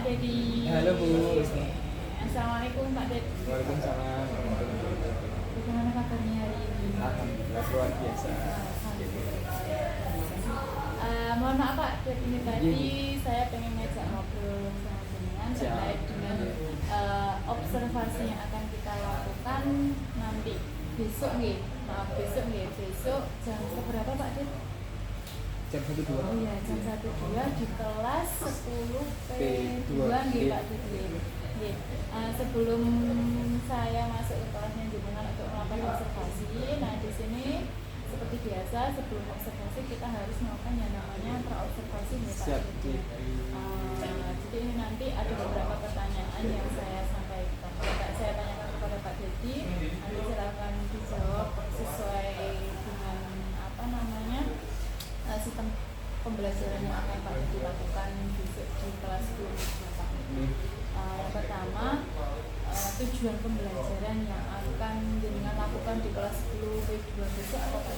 Dedi. Halo Bu. Assalamualaikum Pak Ded. Waalaikumsalam. Bagaimana kabarnya hari ini? Alhamdulillah luar biasa. Mohon maaf Pak Ded, ini tadi saya pengen ngajak ngobrol sama jenengan terkait dengan observasi yang akan kita lakukan nanti besok nih. Besok jam berapa Pak Ded? Jam 1.2. Oh iya, jam 1.2 di kelas 10 P2 nggih Pak Ded. Nggih. Sebelum saya masuk ke kelasnya jenengan untuk melakukan observasi, nah di sini seperti biasa sebelum observasi kita harus melakukan yang namanya praobservasi nih Pak Siap. Ded. Jadi ini nanti ada beberapa pertanyaan yang saya sampaikan, saya tanyakan kepada Pak Dedi, nanti silakan dijawab sesuai dengan apa namanya sistem pembelajaran yang akan Pak Dedi lakukan besok di kelas 10 Bapak. Yang pertama, tujuan pembelajaran yang akan jenengan lakukan di kelas 10 P2 besok apa Pak?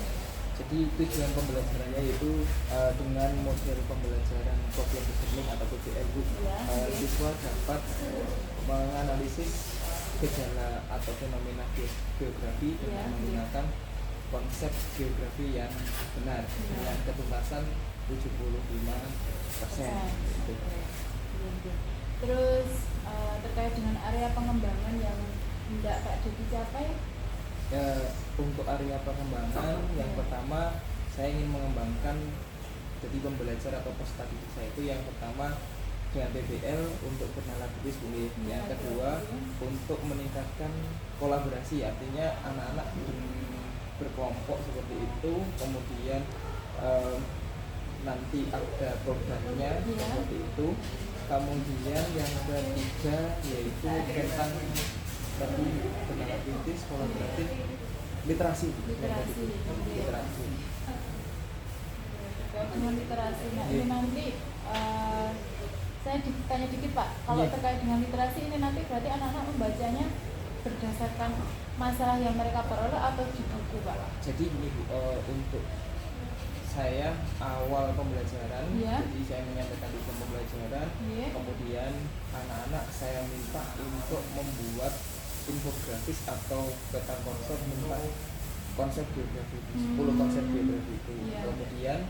Jadi tujuan pembelajarannya yaitu dengan model pembelajaran problem solving atau PBL Bu. Siswa dapat menganalisis gejala atau fenomena geografi dengan menggunakan konsep geografi yang benar dengan ketuntasan 75%. Gitu. Terus terkait dengan area pengembangan yang hendak Pak Dedi capai? Untuk area pengembangan yang pertama saya ingin mengembangkan jadi pembelajar atau peserta didik saya itu yang pertama dengan PBL untuk kenalan kritis boleh. Yang kedua untuk meningkatkan kolaborasi, artinya anak-anak berkelompok seperti itu, kemudian nanti ada programnya seperti itu. Kemudian yang ketiga yaitu tentang tadi kenalan kritis, kolaboratif, literasi. Dengan literasi, nah ini nanti saya ditanya dikit Pak, kalau terkait dengan literasi ini nanti berarti anak-anak membacanya berdasarkan masalah yang mereka peroleh atau di buku Pak? Jadi ini untuk saya awal pembelajaran, jadi saya menyampaikan tujuan pembelajaran, kemudian anak-anak saya minta untuk membuat infografis atau peta konsep tentang konsep geografi, 10 konsep geografi itu. Kemudian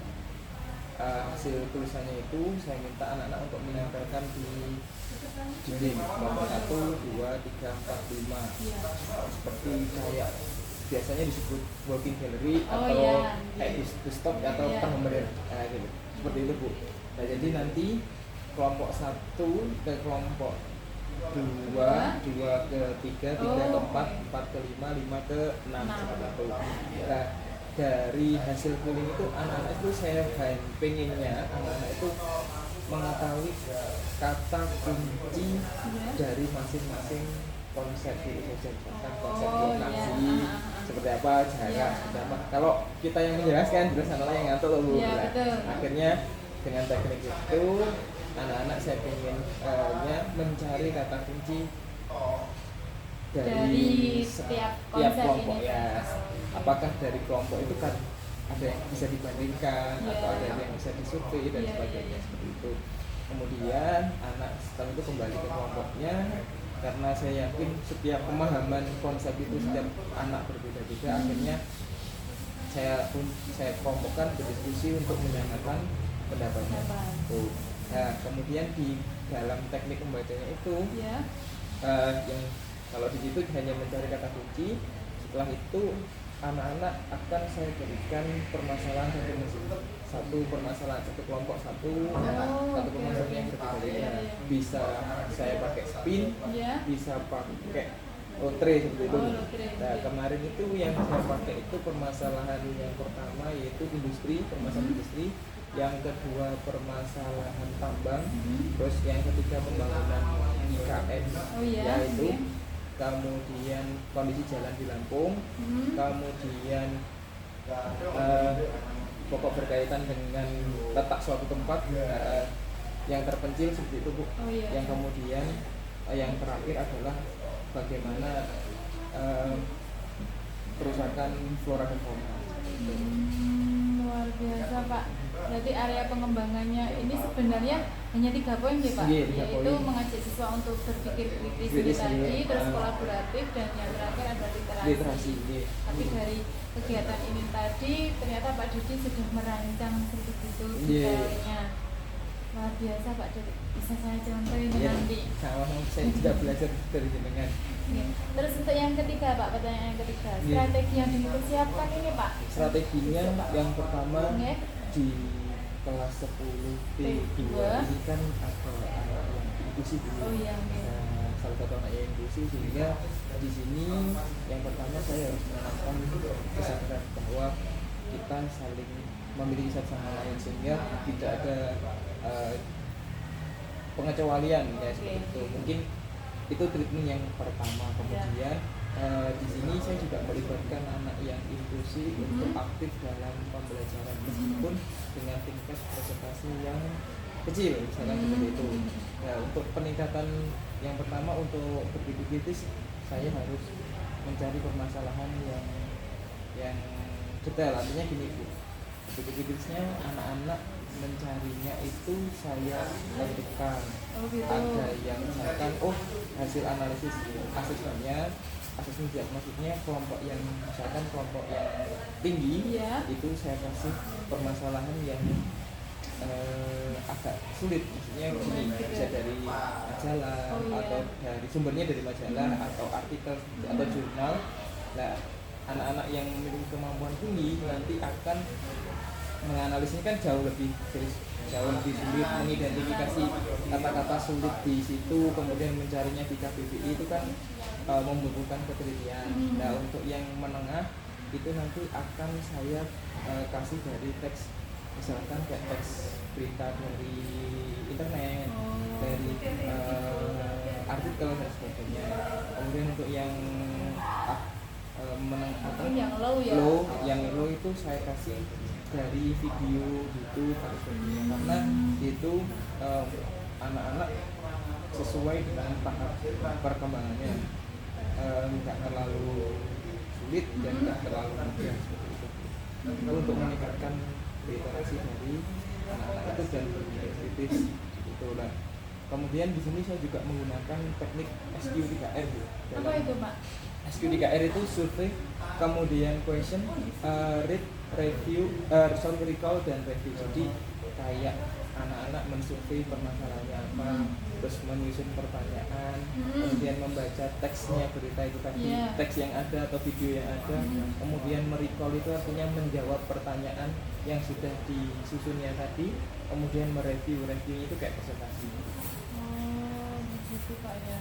hasil tulisannya itu saya minta anak-anak untuk menempelkan di dinding nomor 1, 2, 3, 4, 5 seperti kayak biasanya disebut walking gallery atau kayak desktop atau penggambaran gitu. Seperti itu Bu. Nah jadi nanti kelompok 1 ke kelompok 2 ke 3 ke 4, 4 ke 5, 5 ke 6 seperti itu. Nah dari hasil kuling itu anak-anak itu saya pengennya anak-anak itu mengetahui kata kunci dari masing-masing konsep itu saja, konsep lokasi seperti apa, jarak, apa. Kalau kita yang menjelaskan jelas anak-anak yang ngantuk loh Bu. Akhirnya dengan teknik itu anak-anak saya pengen mencari kata kunci dari setiap kelompok ya. Apakah dari kelompok itu kan ada yang bisa dibandingkan atau ada yang bisa disurvei dan sebagainya seperti itu. Kemudian anak setelah itu kembali ke kelompoknya, karena saya yakin setiap pemahaman konsep itu setiap anak berbeda-beda. Akhirnya saya kelompokkan berdiskusi untuk menyamakan pendapatnya. Nah kemudian di dalam teknik pembacanya itu yang kalau di situ hanya mencari kata kunci. Setelah itu anak-anak akan saya berikan permasalahan satu kelompok satu permasalahan yang berbeda. Bisa saya pakai spin, bisa pakai lotre seperti itu. Nah kemarin itu yang saya pakai itu permasalahan yang pertama yaitu permasalahan industri, yang kedua permasalahan tambang, terus yang ketiga pembangunan IKN, yaitu kemudian kondisi jalan di Lampung, kemudian pokok berkaitan dengan letak suatu tempat yang terpencil seperti itu Bu. Yang kemudian yang terakhir adalah bagaimana kerusakan flora dan fauna. luar biasa Pak. Berarti area pengembangannya ini sebenarnya hanya 3 poin ya Pak, yaitu mengajak siswa untuk berpikir kritis ini tadi, terus kolaboratif, dan yang terakhir adalah literasi. Tapi dari kegiatan ini tadi ternyata Pak Dodi sudah merancang seperti itu detailnya. Luar biasa Pak Dodi, bisa saya contoh ini nanti. Sama-sama, saya juga belajar dari jenengan. Terus untuk yang ketiga Pak, pertanyaan yang ketiga, strategi yang dipersiapkan ini Pak? Strateginya yang pertama di kelas 10 T2 ini kan ada anak yang inklusi dulu. Nah, salah satu anak yang inklusi, sehingga di sini yang pertama saya harus menanamkan kesadaran bahwa kita saling memiliki satu sama lain, sehingga tidak ada pengecualian kayak seperti itu. Mungkin itu treatment yang pertama. Kemudian di sini saya juga melibatkan anak yang inklusi untuk aktif dalam pembelajaran, meskipun dengan tingkat presentasi yang kecil, misalkan seperti itu. Nah, untuk peningkatan yang pertama, untuk berpikir kritis, saya harus mencari permasalahan yang detail. Artinya gini Bu, berpikir kritisnya anak-anak mencarinya itu saya tentukan. Ada yang misalkan hasil analisis asesmennya, asesmen diagnostiknya kelompok yang misalkan kelompok yang tinggi, itu saya kasih permasalahan yang agak sulit, maksudnya gini, bisa dari majalah atau dari sumbernya dari majalah atau artikel atau jurnal. Nah, anak-anak yang memiliki kemampuan tinggi nanti akan menganalisnya kan jauh lebih sulit, mengidentifikasi kata-kata sulit di situ, kemudian mencarinya di KBBI itu kan membutuhkan ketelitian. Nah, untuk yang menengah itu nanti akan saya kasih dari teks, misalkan kayak teks berita dari internet, dari artikel dan sebagainya. Kemudian untuk yang yang low itu saya kasih dari video YouTube atau sebagainya, karena itu anak-anak sesuai dengan tahap perkembangannya, nggak terlalu sulit dan nggak terlalu mudah seperti itu. Untuk meningkatkan literasi dari anak-anak itu dan berpikir kritis itulah. Kemudian di sini saya juga menggunakan teknik SQ3R. Apa itu Pak? SQ3R itu survei, kemudian question, read, review, recall dan review. Jadi kayak anak-anak mensurvei permasalahannya apa, terus menyusun pertanyaan, kemudian membaca teksnya, berita itu tadi, teks yang ada atau video yang ada, kemudian merecall itu artinya menjawab pertanyaan yang sudah disusunnya tadi, kemudian reviewnya itu kayak presentasi. Begitu Pak ya.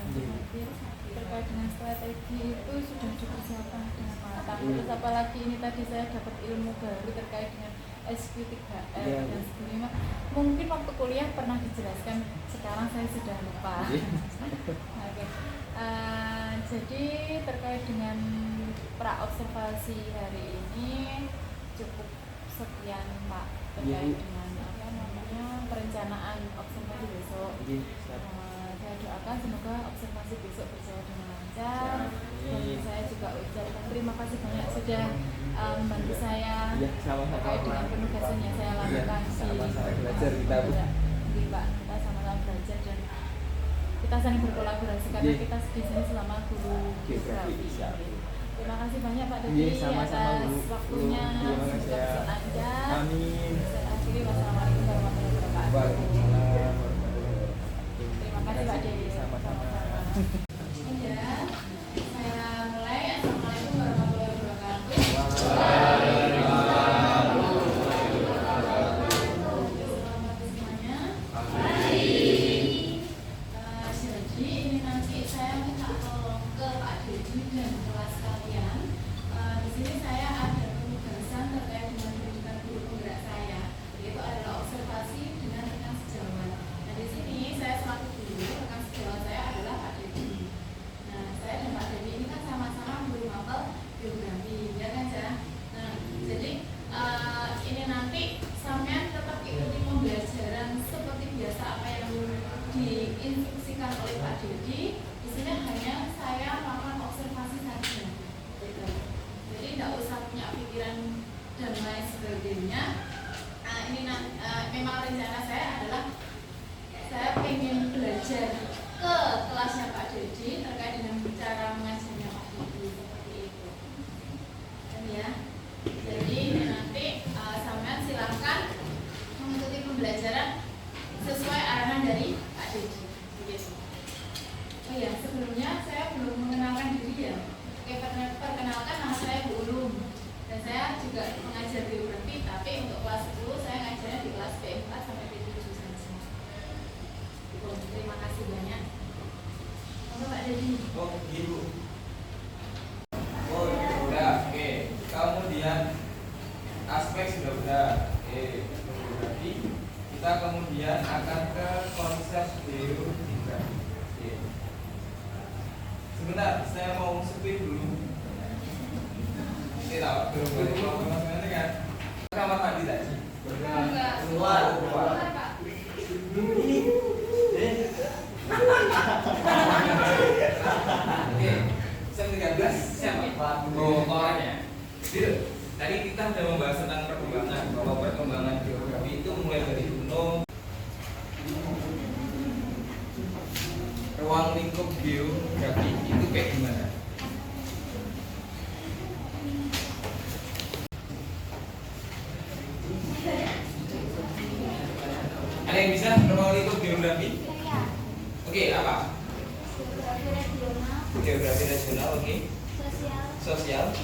Terkait dengan strategi itu sudah dipersiapkan dengan matang. Terus apalagi ini tadi saya dapat ilmu baru terkait dengan SQ3R dan sebagainya. Mungkin waktu kuliah pernah dijelaskan, sekarang saya sudah lupa. Jadi terkait dengan pra-observasi hari ini cukup sekian Pak, terkait dengan perencanaan observasi besok. Saya doakan semoga observasi besok berjalan dengan lancar, dan saya juga ucapkan terima kasih banyak sudah membantu saya terkait dengan penugasan yang saya lakukan. Sama-sama belajar kita Bu. Pak, kita sama-sama belajar dan kita saling berkolaborasi karena kita di sini selama guru geografi. Terima kasih banyak Pak Dodi atas waktunya, kebersamaan Anda. Amin. Saya akhiri, wassalamualaikum warahmatullahi wabarakatuh. Waalaikumsalam. Terima kasih Pak Dodi. Sama-sama. Saya mulai. Assalamualaikum warahmatullahi wabarakatuh. Selamat semuanya. Jadi ini nanti saya minta tolong ke Pak Dodi dan kelas kalian. Di sini saya ada penugasan terkait dengan pendidikan guru penggerak saya, yaitu adalah observasi dengan rekan sejawat. Nah, di sini saya selaku guru, rekan sejawat saya adalah Pak Dodi. Nah, saya dan Pak Dodi ini kan sama-sama guru mapel geografi, ya kan ya? Nah, jadi ini nanti sampean tetap ikuti pembelajaran seperti biasa apa yang diinstruksikan oleh Pak Dodi. Di sini hanya saya melakukan observasi saja, gitu. Jadi tidak usah punya pikiran dan lain sebagainya. memang rencana saya adalah saya pengen belajar ke kelasnya Pak Dedi terkait dengan cara mengajarnya Pak Dedi seperti itu. Dan ya, jadi nanti sampean silahkan mengikuti pembelajaran sesuai arahan dari Pak Dedi. Begitu. Oh ya, sebelumnya saya belum mengenalkan diri ya. Oke, perkenalkan nama saya Bu Ulum. Dan saya juga mengajar biografi, tapi untuk kelas 10 saya ngajarnya di kelas B4 sampai B7 saja. Terima kasih banyak. Monggo Pak Dedi. Oh gitu. Oh sudah, oke. Kemudian aspek sudah benar. Oke, biografi. Kita kemudian akan ke konsep biografi. Oke. Sebentar, saya mau speed dulu. Tidak, belum mas kan? Kamar mandi tadi. Enggak. Keluar. Pak. Oke, jam 13 siapa? Oh, orangnya. Jadi, tadi kita sudah membahas tentang perkembangan, bahwa perkembangan geografi itu mulai dari kuno. Ruang lingkup geografi itu kayak gimana? Ada yang bisa ruang lingkup geografi? Oke, apa? Geografi regional, oke. Sosial,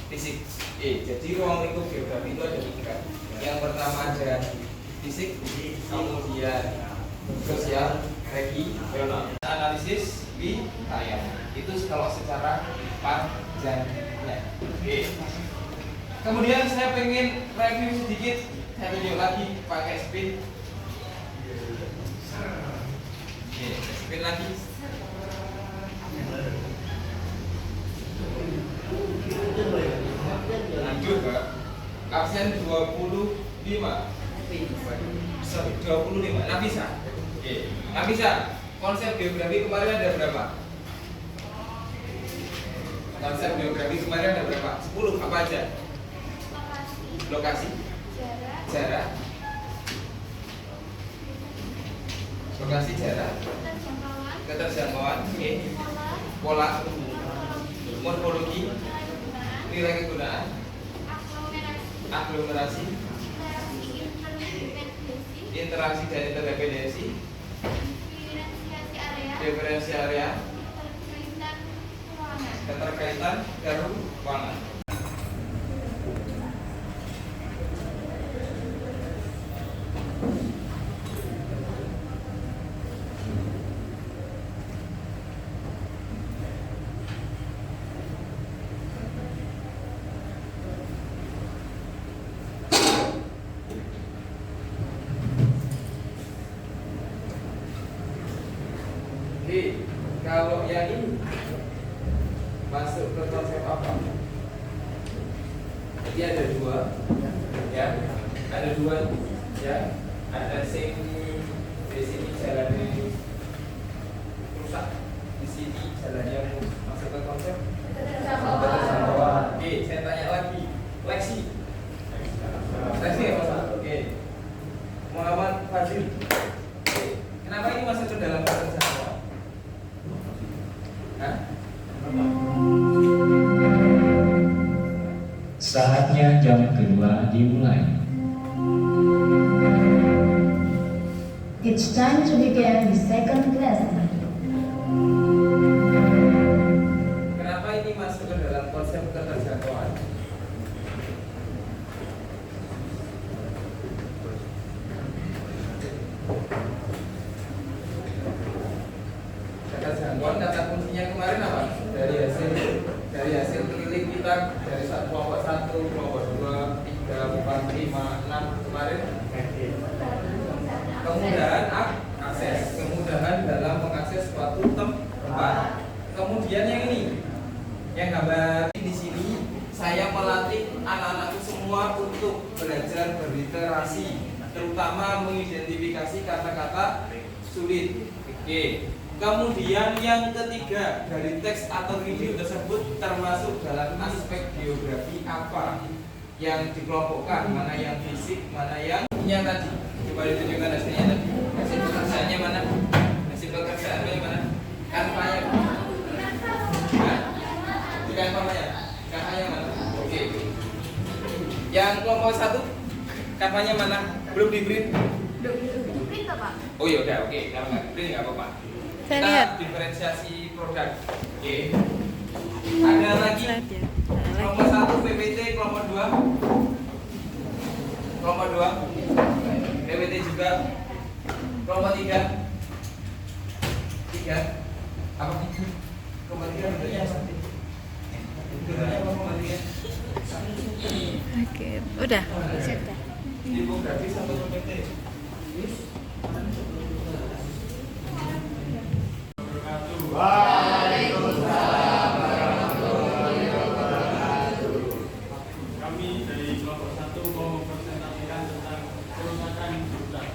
fisik. Jadi ruang lingkup geografi itu ada 3. Yang pertama ada fisik, kemudian sosial, regional. Analisis wilayah itu kalau secara panjangnya. Oke. Kemudian saya pengen review sedikit. Saya tunjuk lagi pakai spin. Oke, spin lagi. Lanjut Pak. Absen 25. Sorry, 25. Nafisa. Oke, Nafisa. Konsep geografi kemarin ada berapa? Konsep geografi kemarin ada berapa? 10. Apa aja? Lokasi. Jarak. Lokasi, jarak. Keterjangkauan. Oke. Pola. Morfologi. Nilai kegunaan. Aglomerasi. Interaksi dan interdependensi. Diferensi area. Keterkaitan keuangan. Kalau yang ini masuk ke konsep apa? Jadi ada 2, ya, ada 2, ya, ada sing di sini jalannya rusak, di sini jalannya masuk ke konsep. Oke, saya tanya lagi, Lexi ya Mas? Oke, Muhammad Fadil. Oke, kenapa ini masuk ke dalam konsep? Saatnya jam kedua dimulai. It's time to begin the second lesson. Kenapa ini masuk ke dalam konsep keterjangkauan? Keterjangkauan kata kuncinya kemarin apa? Dari hasil keliling kita dari kelompok 1, kelompok 2, 3, 4, 5, 6 kemarin. Kemudahan akses, kemudahan dalam mengakses suatu tempat. Kemudian yang ini, yang gambar di sini, saya melatih anak-anakku semua untuk belajar berliterasi, terutama mengidentifikasi kata-kata sulit. Oke. Kemudian yang ketiga, dari teks atau video tersebut termasuk dalam aspek geografi apa? yang dikelompokkan, mana yang fisik, mana yang tadi. Coba ditunjukkan hasilnya tadi. Hasil pekerjaannya mana? Hasil pekerjaannya mana? Kanvanya. Hah? Bukan kanvanya. Kanvanya mana? Oke. Yang kelompok 1 kanvanya mana? Belum di print? Print Pak. Oh ya udah, oke. Kalau nggak print nggak apa-apa. Saya Kita lihat. diferensiasi produk. Oke. Ada lagi. Kelompok 1 PPT, kelompok 2 PPT juga. Kelompok 3 apa? Kelompok 3 bentuknya apa? Bentuknya apa kelompok 3? Oke, udah. Sudah. Tipografis atau PPT? Kami dari kelompok 1 mau mempresentasikan tentang kerusakan hutan.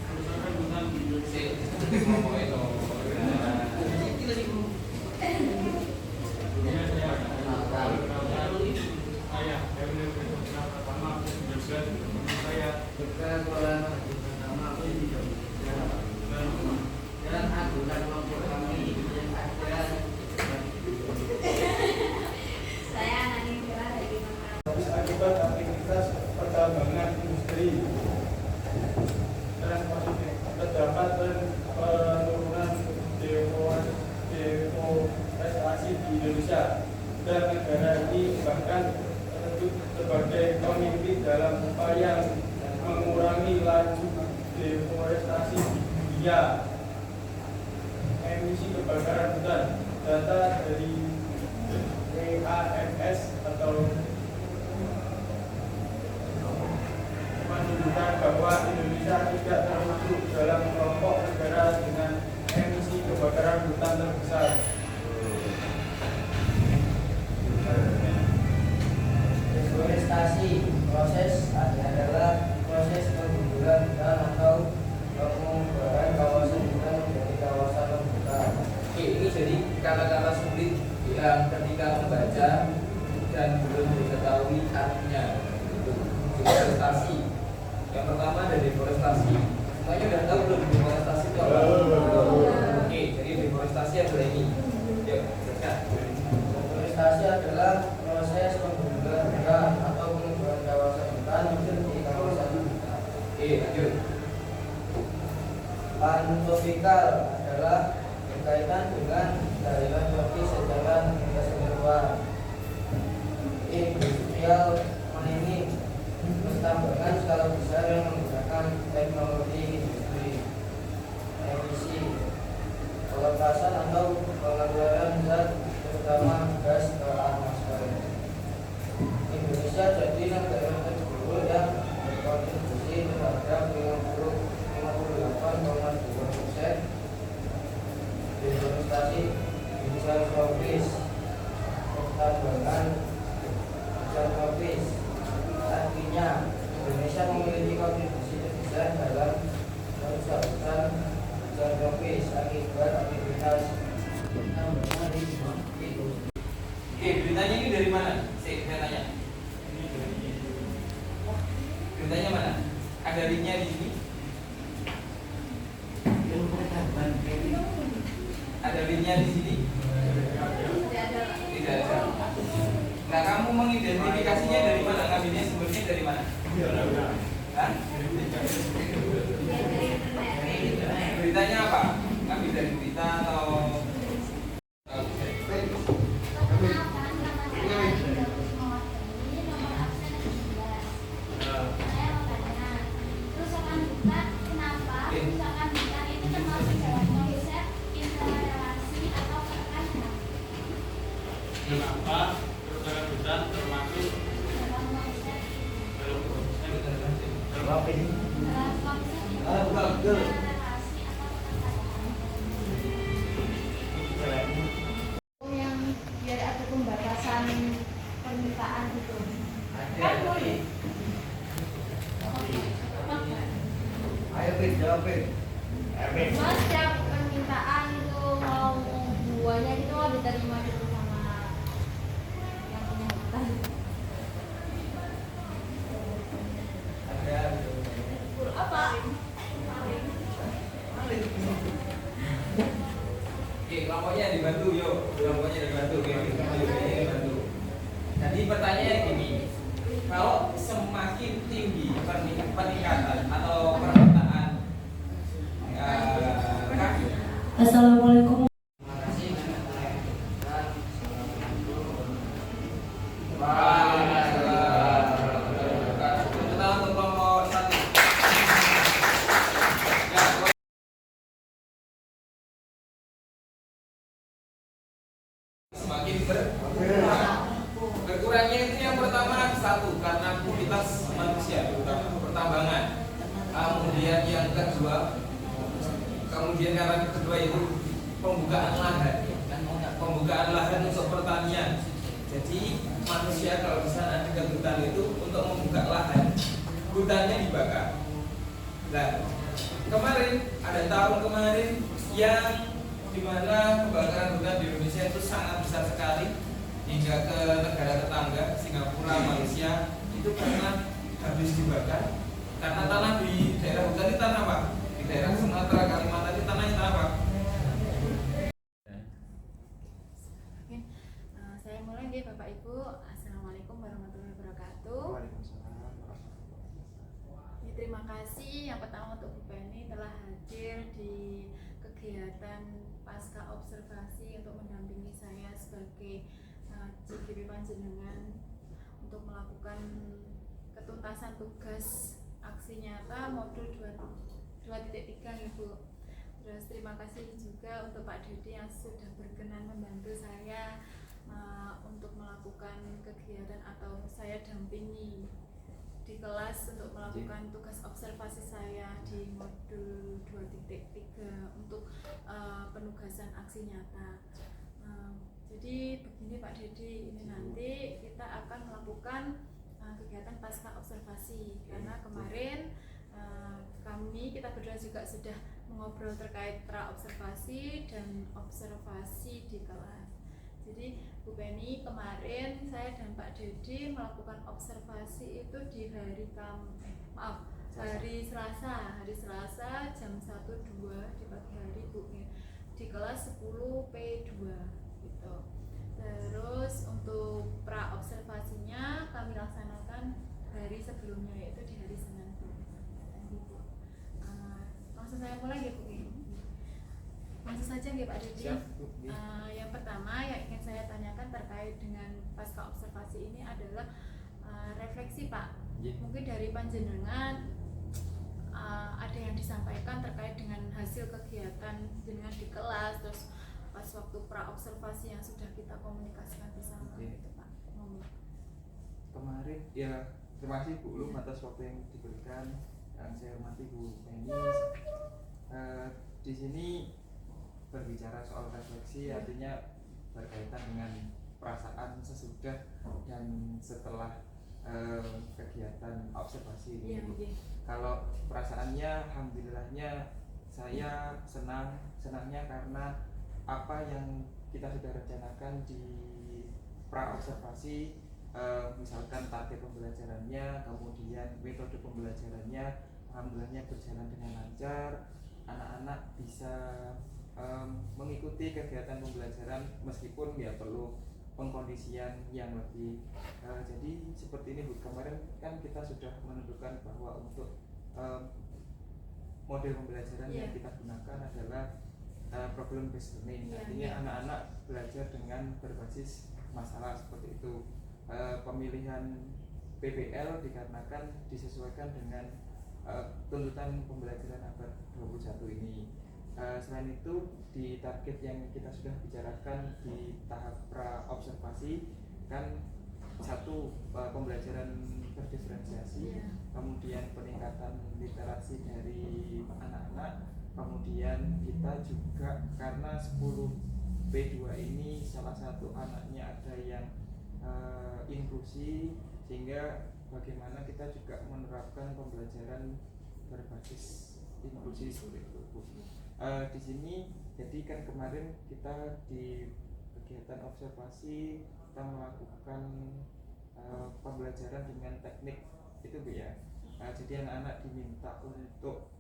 Kerusakan hutan di Indonesia. Sebelumnya saya Erwin pertama juga saya dan anggota kelompok kami yang ada akibat aktivitas pertambangan industri dan positif terdapat penurunan deforestasi di Indonesia dan negara ini bahkan terbentuk sebagai pemimpin dalam upaya mengurangi laju deforestasi di dunia. Emisi kebakaran hutan, data dari EAMS atau menunjukkan bahwa Indonesia tidak termasuk dalam kelompok negara dengan emisi kebakaran hutan terbesar. Deforestasi proses adalah proses pengguguran hutan atau pengubahan kawasan hutan menjadi kawasan terbuka. Oke, ini jadi kata-kata sulit yang ketika membaca dan belum diketahui artinya. Deforestasi. Yang pertama ada deforestasi. Semuanya udah tahu belum deforestasi itu apa? Oke, jadi deforestasi adalah ini. Yuk, teruskan. Deforestasi adalah proses pengguguran hutan atau pengubahan kawasan hutan menjadi kawasan terbuka. Oke, lanjut. Pantopikal adalah berkaitan dengan keadilan tropis secara keseluruhan. Industrial mining pertambangan skala besar yang menggunakan teknologi industri. Emisi pelepasan atau pengeluaran zat terutama gas ke atmosfer. Indonesia jadi negara terburuk yang berkontribusi terhadap 58,2% deforestasi hutan tropis, pertambangan hutan tropis. Artinya Indonesia memiliki kontribusi terbesar dalam merusak hutan tropis akibat aktivitas pertambangan di itu. Oke, beritanya ini dari mana? Saya tanya. Beritanya mana? Ada linknya di sini? Ada linknya di sini? Tidak ada. Nah, kamu mengidentifikasinya dari mana? Ngambilnya sumbernya dari mana? Hah? Beritanya apa? Ngambil dari berita atau kenapa kerusakan hutan termasuk Yang biar ada pembatasan permintaan itu. Kan boleh. Ayo Pin, jawab Pin. Mas, setiap permintaan itu mau buahnya itu mau diterima gitu sama Apa? Oke, kelompoknya dibantu yuk. Kelompoknya dibantu. Oke, dibantu. Jadi pertanyaannya gini, kalau semakin tinggi peningkatan atau permintaan kaki. Assalamualaikum. Semakin berkurangnya itu yang pertama satu karena aktivitas manusia terutama pertambangan, kemudian karena kedua itu pembukaan lahan untuk pertanian. Jadi manusia kalau di sana dekat hutan itu untuk membuka lahan, hutannya dibakar. Nah, kemarin ada tahun kemarin yang dimana kebakaran hutan di Indonesia itu sangat besar sekali hingga ke negara tetangga Singapura, Malaysia itu karena habis dibakar karena tanah di daerah hutan itu tanah apa? Di daerah Sumatera, Kalimantan itu tanahnya tanah apa? Oke, saya mulai nih Bapak Ibu. Assalamualaikum warahmatullahi wabarakatuh. Ya, terima kasih yang pertama untuk Bu Penny telah hadir di kegiatan pasca observasi untuk mendampingi saya sebagai CGP Panjenengan untuk melakukan ketuntasan tugas aksi nyata modul 2.3 ya Bu. Terus terima kasih juga untuk Pak Dede yang sudah berkenan membantu saya untuk melakukan kegiatan atau saya dampingi di kelas untuk melakukan tugas observasi saya di modul 2.3 untuk penugasan aksi nyata. Jadi begini Pak Dede, ini nanti kita akan melakukan kegiatan pasca observasi karena kemarin kita berdua juga sudah mengobrol terkait pra observasi dan observasi di kelas. Jadi Bu Penny kemarin saya dan Pak Dede melakukan observasi itu di hari Selasa jam 1.2 di pagi hari Bu di kelas 10P2 gitu. Terus untuk pra observasinya kami laksanakan hari sebelumnya yaitu di hari Senin Bu. Langsung saya mulai ya Bu. Langsung saja ya Pak Dede. Yang pertama yang ingin saya tanyakan terkait dengan pasca observasi ini adalah refleksi Pak. Mungkin dari panjenengan ada yang disampaikan terkait dengan hasil kegiatan jenengan di kelas, terus pas waktu pra observasi yang sudah kita komunikasikan bersama gitu Pak. Kemarin ya terima kasih Bu Lum atas waktu yang diberikan. Yang saya hormati Bu Penny. Di sini berbicara soal refleksi artinya berkaitan dengan perasaan sesudah dan setelah kegiatan observasi ini. Kalau perasaannya alhamdulillahnya saya senangnya karena apa yang kita sudah rencanakan di pra observasi, misalkan target pembelajarannya, kemudian metode pembelajarannya alhamdulillahnya berjalan dengan lancar, anak-anak bisa mengikuti kegiatan pembelajaran meskipun ya perlu pengkondisian yang lebih jadi seperti ini Bu, kemarin kan kita sudah menentukan bahwa untuk model pembelajaran yang kita gunakan adalah problem based learning, artinya anak-anak belajar dengan berbasis masalah seperti itu. Pemilihan PBL dikarenakan disesuaikan dengan tuntutan pembelajaran abad 21 ini. Selain itu di target yang kita sudah bicarakan di tahap pra observasi kan satu pembelajaran berdiferensiasi, kemudian peningkatan literasi dari anak-anak, kemudian kita juga karena 10P2 ini salah satu anaknya ada yang inklusi, sehingga bagaimana kita juga menerapkan pembelajaran berbasis inklusi seperti itu. Di sini jadi kan kemarin kita di kegiatan observasi kita melakukan pembelajaran dengan teknik itu Bu ya. Jadi anak-anak diminta untuk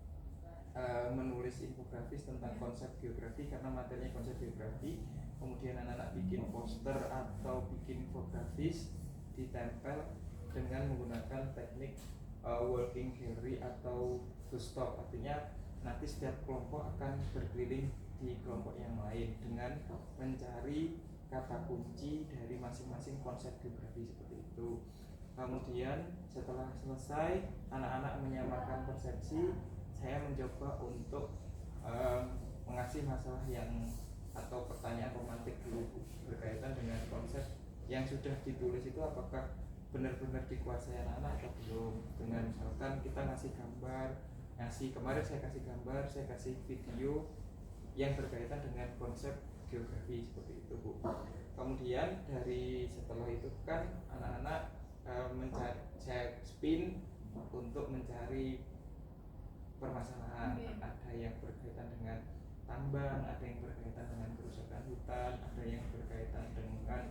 menulis infografis tentang konsep geografi karena materinya konsep geografi. Kemudian anak-anak bikin poster atau bikin infografis ditempel dengan menggunakan teknik working gallery atau ghost talk. Artinya nanti setiap kelompok akan berkeliling di kelompok yang lain dengan mencari kata kunci dari masing-masing konsep geografi seperti itu. Kemudian setelah selesai anak-anak menyamakan persepsi, saya mencoba untuk mengasih masalah yang atau pertanyaan romantik dulu berkaitan dengan konsep yang sudah ditulis itu apakah benar-benar dikuasai anak-anak atau belum. Dengan misalkan kita ngasih gambar, kemarin saya kasih gambar, saya kasih video yang berkaitan dengan konsep geografi seperti itu Bu. Kemudian dari setelah itu kan anak-anak saya spin untuk mencari permasalahan. Ada yang berkaitan dengan tambang, ada yang berkaitan dengan kerusakan hutan, ada yang berkaitan dengan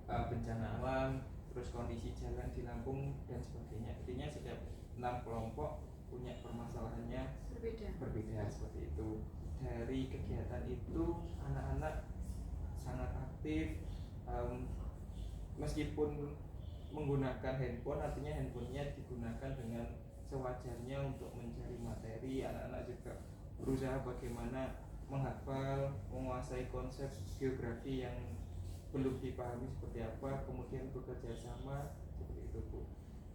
bencana alam, terus kondisi jalan di Lampung dan sebagainya. Intinya setiap 6 kelompok punya permasalahannya berbeda seperti itu. Dari kegiatan itu anak-anak sangat aktif, meskipun menggunakan handphone, artinya handphonenya digunakan dengan sewajarnya untuk mencari materi. Anak-anak juga berusaha bagaimana menghafal, menguasai konsep geografi yang belum dipahami seperti apa, kemudian bekerja sama seperti itu Bu.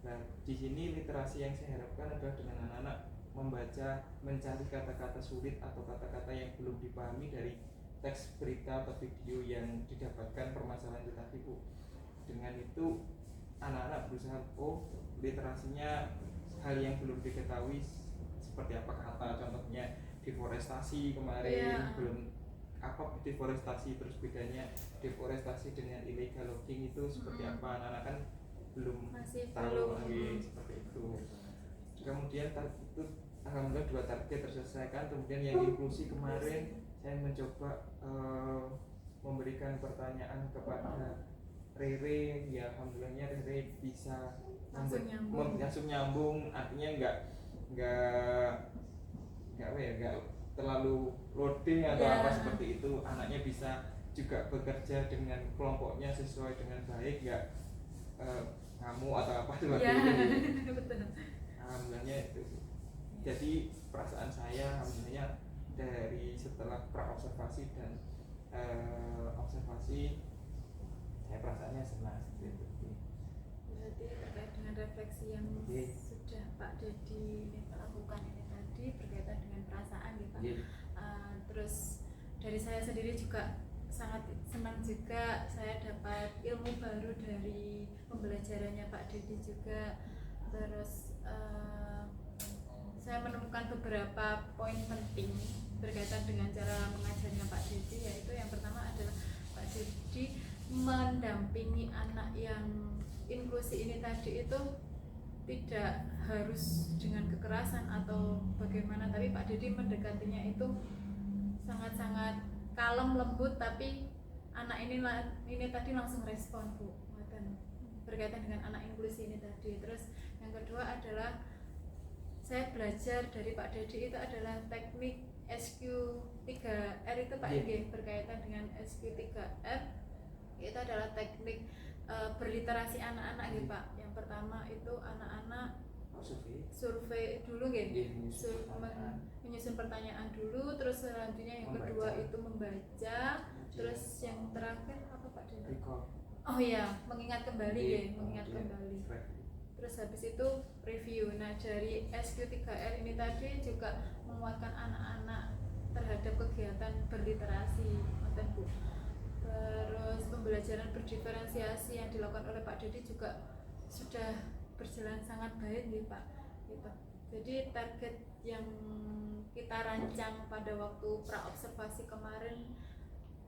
Nah di sini literasi yang saya harapkan adalah dengan anak-anak membaca, mencari kata-kata sulit atau kata-kata yang belum dipahami dari teks berita atau video yang didapatkan permasalahan itu tadi Bu. Dengan itu anak-anak berusaha, literasinya hal yang belum diketahui seperti apa kata, contohnya deforestasi kemarin belum apa deforestasi, terus bedanya deforestasi dengan illegal logging itu seperti apa, anak-anak kan belum tahu lagi seperti itu. Kemudian itu alhamdulillah 2 target terselesaikan. Kemudian yang inklusi kemarin saya mencoba memberikan pertanyaan kepada Rere, ya alhamdulillahnya Rere bisa langsung nyambung, artinya nggak terlalu loading atau apa seperti itu. Anaknya bisa juga bekerja dengan kelompoknya sesuai dengan baik, nggak ngamuk atau apa seperti itu. Alhamdulillahnya itu. Jadi perasaan saya alhamdulillahnya dari setelah pra-observasi dan observasi, saya perasaannya senang gitu. Berarti terkait dengan refleksi yang sudah Pak Dedi lakukan ini tadi berkaitan dengan perasaan gitu Pak. Terus dari saya sendiri juga sangat senang juga saya dapat ilmu baru dari pembelajarannya Pak Dedi juga. Terus saya menemukan beberapa poin penting berkaitan dengan cara mengajarnya Pak Dedi, yaitu yang pertama adalah Pak Dedi mendampingi anak yang inklusi ini tadi itu tidak harus dengan kekerasan atau bagaimana, tapi Pak Dedi mendekatinya itu sangat-sangat kalem, lembut, tapi anak ini tadi langsung respon Bu berkaitan dengan anak inklusi ini tadi. Terus yang kedua adalah saya belajar dari Pak Dedi itu adalah teknik SQ3R itu Pak Dedi, berkaitan dengan SQ3R itu adalah teknik berliterasi anak-anak gitu Pak. Yang pertama itu anak-anak survei dulu menyusun pertanyaan dulu, terus selanjutnya yang kedua itu membaca, terus yang terakhir apa Pak Dedi? Oh iya, mengingat kembali mengingat kembali. Terus habis itu review. Nah dari SQ3R ini tadi juga menguatkan anak-anak terhadap kegiatan berliterasi, Bu. Terus pembelajaran berdiferensiasi yang dilakukan oleh Pak Dedi juga sudah berjalan sangat baik nih Pak. Gitu. Jadi target yang kita rancang pada waktu pra-observasi kemarin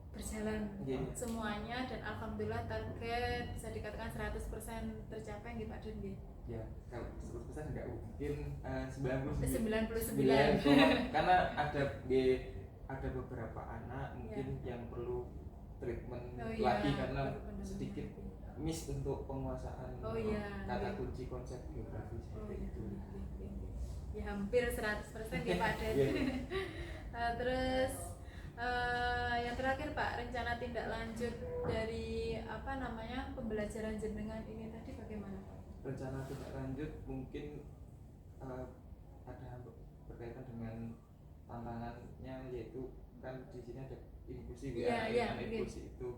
berjalan semuanya, dan alhamdulillah target bisa dikatakan 100% tercapai nih Pak Dedi. Ya, kalau 100% enggak mungkin 99. Karena ada beberapa anak mungkin yang perlu treatment lagi karena sedikit miss untuk penguasaan kata kunci konsep geografi seperti itu. Ya hampir 100% ya Pak Ded. Terus yang terakhir Pak, rencana tindak lanjut dari pembelajaran jenengan ini tadi bagaimana Pak? Rencana tindak lanjut mungkin ada berkaitan dengan tantangannya, yaitu kan di sini ada inklusi inklusi itu.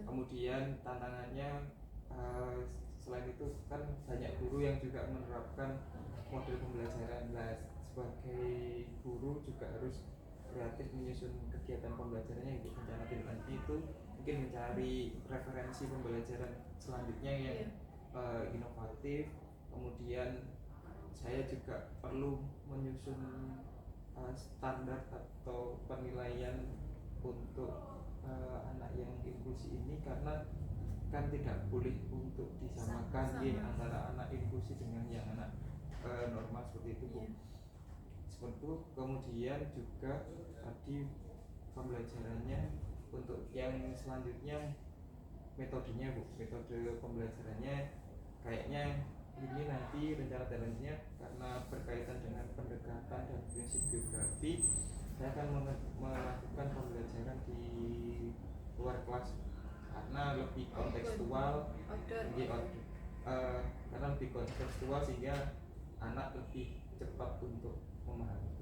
Kemudian tantangannya selain itu kan banyak guru yang juga menerapkan model pembelajaran. Sebagai guru juga harus kreatif menyusun kegiatan pembelajarannya. Untuk rencana tindak lanjut itu mungkin mencari referensi pembelajaran selanjutnya yang inovatif. Kemudian saya juga perlu menyusun standar atau penilaian untuk anak yang inklusi ini, karena kan tidak boleh untuk disamakan antara anak inklusi dengan yang anak normal seperti itu Bu. Seperti itu. Kemudian juga tadi pembelajarannya untuk yang selanjutnya metodenya Bu, metode pembelajarannya kayaknya ini nanti rencana selanjutnya karena berkaitan dengan pendekatan dan prinsip geografi, saya akan melakukan pembelajaran di luar kelas karena lebih kontekstual, karena lebih kontekstual sehingga anak lebih cepat untuk memahami.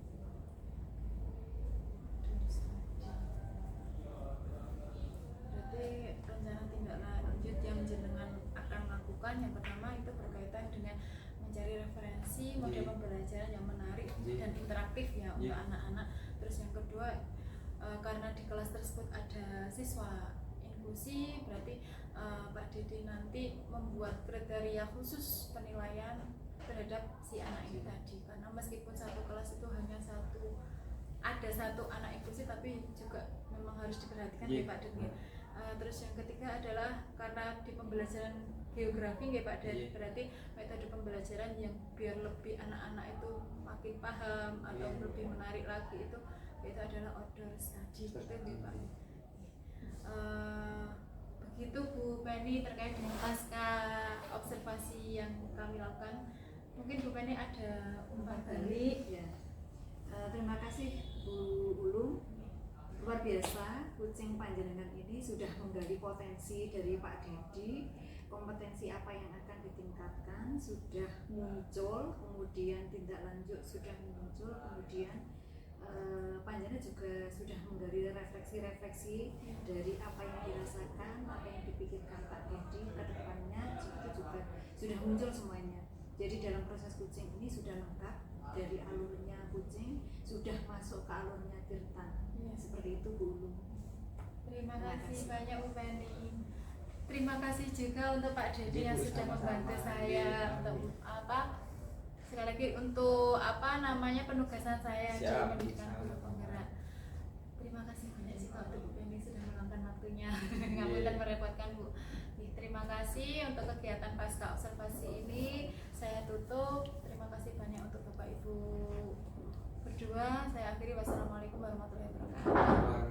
Berarti rencana tindak lanjut yang jenengan akan lakukan yang pertama itu berkaitan dengan mencari referensi model pembelajaran yang menarik dan interaktif ya untuk anak-anak. Terus yang kedua, karena di kelas tersebut ada siswa inklusi, berarti Pak Dede nanti membuat kriteria khusus penilaian terhadap si anak ini tadi, karena meskipun satu kelas itu hanya ada satu anak inklusi, tapi juga memang harus diperhatikan ya Pak Dede. Terus yang ketiga adalah karena di pembelajaran geografi ya Pak Dede, berarti metode pembelajaran yang biar lebih anak-anak itu makin paham atau lebih menarik lagi itu adalah outdoor study gitu ya Pak. Begitu Bu Penny terkait dengan pasca observasi yang kami lakukan. Mungkin Bu Penny ada umpan balik ya. Terima kasih Bu Ulum. Luar biasa, kucing panjenengan ini sudah menggali potensi dari Pak Dedi. Kompetensi apa yang akan ditingkatkan sudah muncul, kemudian tindak lanjut sudah muncul, kemudian panjenengan juga sudah menggali refleksi-refleksi dari apa yang dirasakan, apa yang dipikirkan Pak Dedi ke depannya, itu juga sudah muncul semuanya. Jadi dalam proses kucing ini sudah lengkap, dari alurnya kucing sudah masuk ke alurnya Tirtan. Seperti itu Bu Ulum. Terima kasih banyak Bu Penny. Terima kasih juga untuk Pak Dedi yang sudah membantu saya untuk sekali lagi untuk penugasan saya di pendidikan guru penggerak. Terima kasih banyak sih untuk Bu Penny sudah meluangkan waktunya. Ngapunten merepotkan Bu. Terima kasih untuk kegiatan pasca observasi ini saya tutup. Terima kasih banyak untuk Bapak Ibu berdua. Saya akhiri, wassalamualaikum warahmatullahi wabarakatuh.